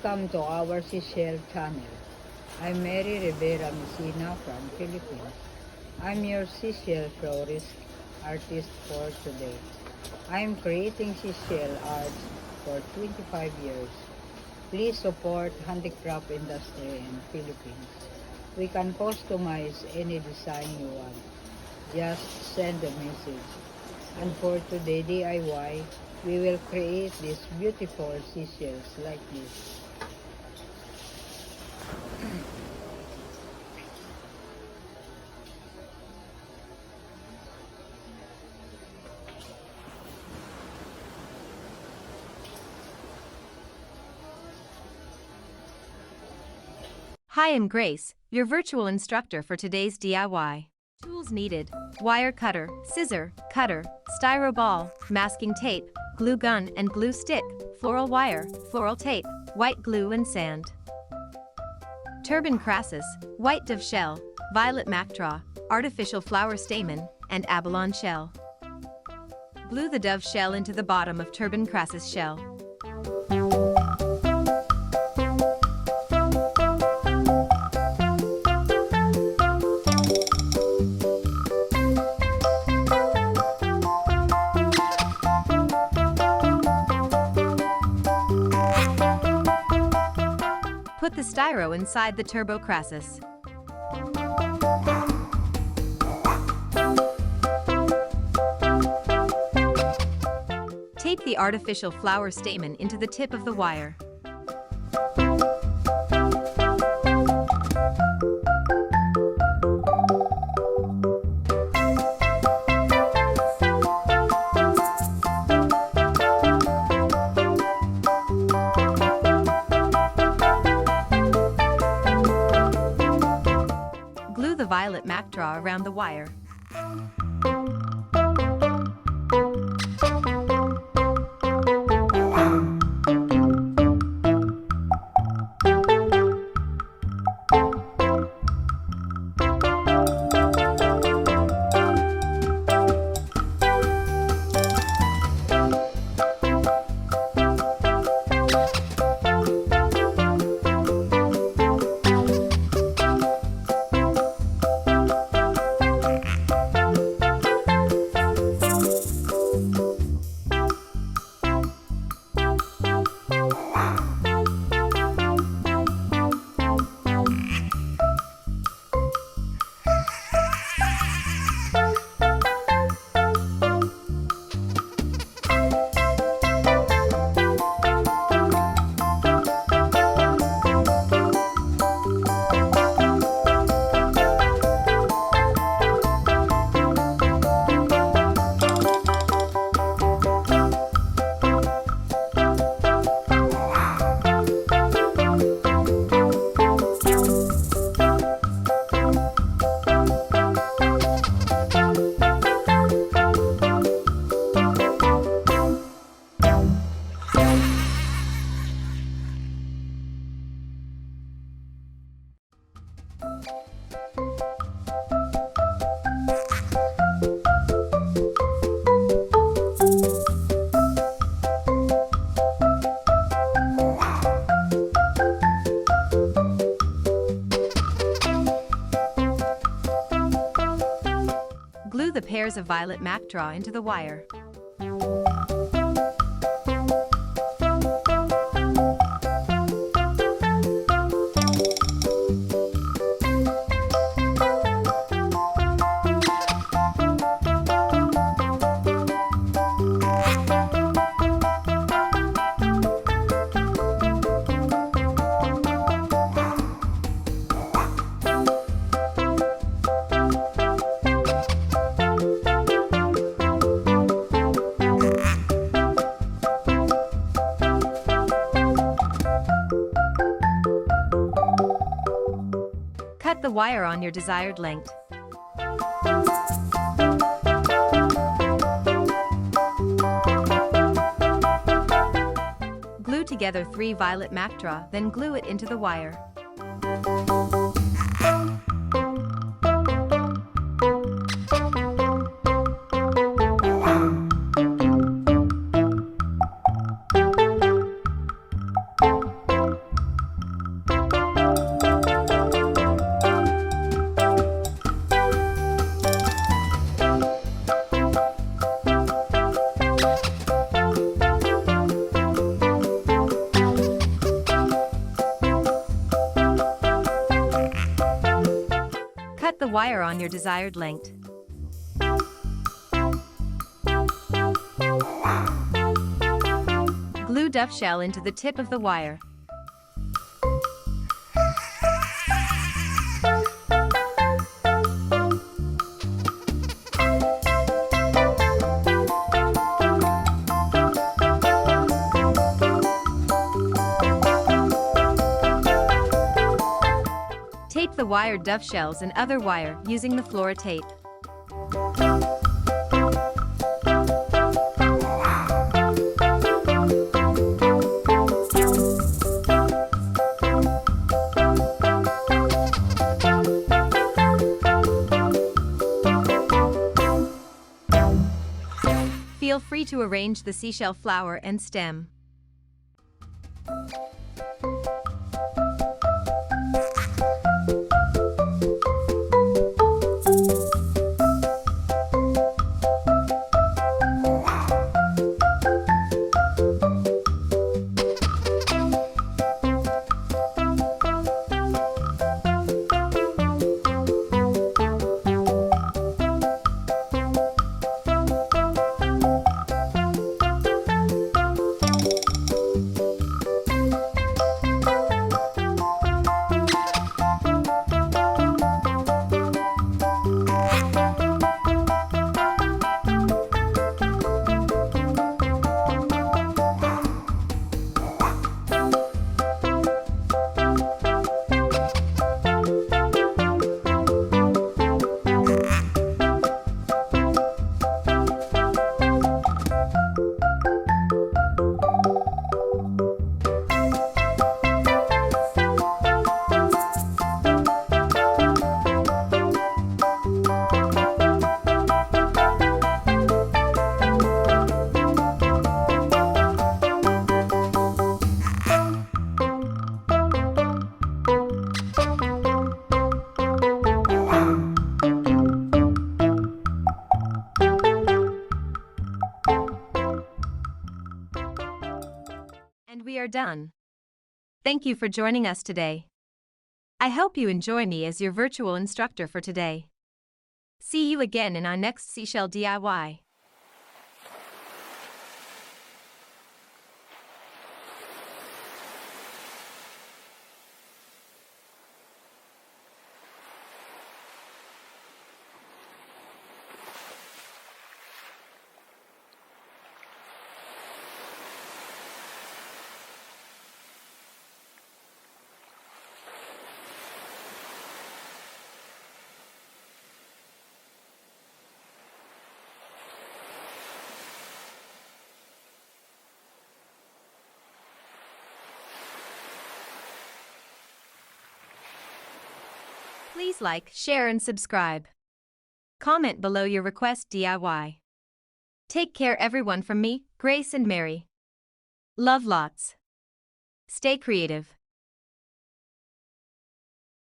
Welcome to our Seashell channel. I'm Mary Rivera Messina from Philippines. I'm your seashell florist artist for today. I'm creating seashell arts for 25 years. Please support handicraft industry in Philippines. We can customize any design you want. Just send a message. And for today DIY, we will create these beautiful seashells like this. Hi, I'm Grace, your virtual instructor for today's DIY. Tools needed: wire cutter, scissor, cutter, styro ball, masking tape, glue gun and glue stick, floral wire, floral tape, white glue and sand. Turban Crassus, white dove shell, Violet Matra, artificial flower stamen, and Abalon shell. Glue the dove shell into the bottom of Turban Crassus shell. Put the styro inside the Turbo Crassus. Tape the artificial flower stamen into the tip of the wire. Glue the Violet Matra around the wire. Glue the pairs of Violet Matra into the wire. Cut the wire on your desired length. Glue together 3 Violet Matra, then glue it into the wire. the wire on your desired length. Glue duff shell into the tip of the wire. Tape the wired duff shells and other wire using the Floral Tape. Feel free to arrange the seashell flower and stem. And we are done. Thank you for joining us today. I hope you enjoy me as your virtual instructor for today. See you again in our next seashell DIY. Please like, share and subscribe. Comment below your request DIY. Take care everyone from me, Grace and Mary. Love lots. Stay creative.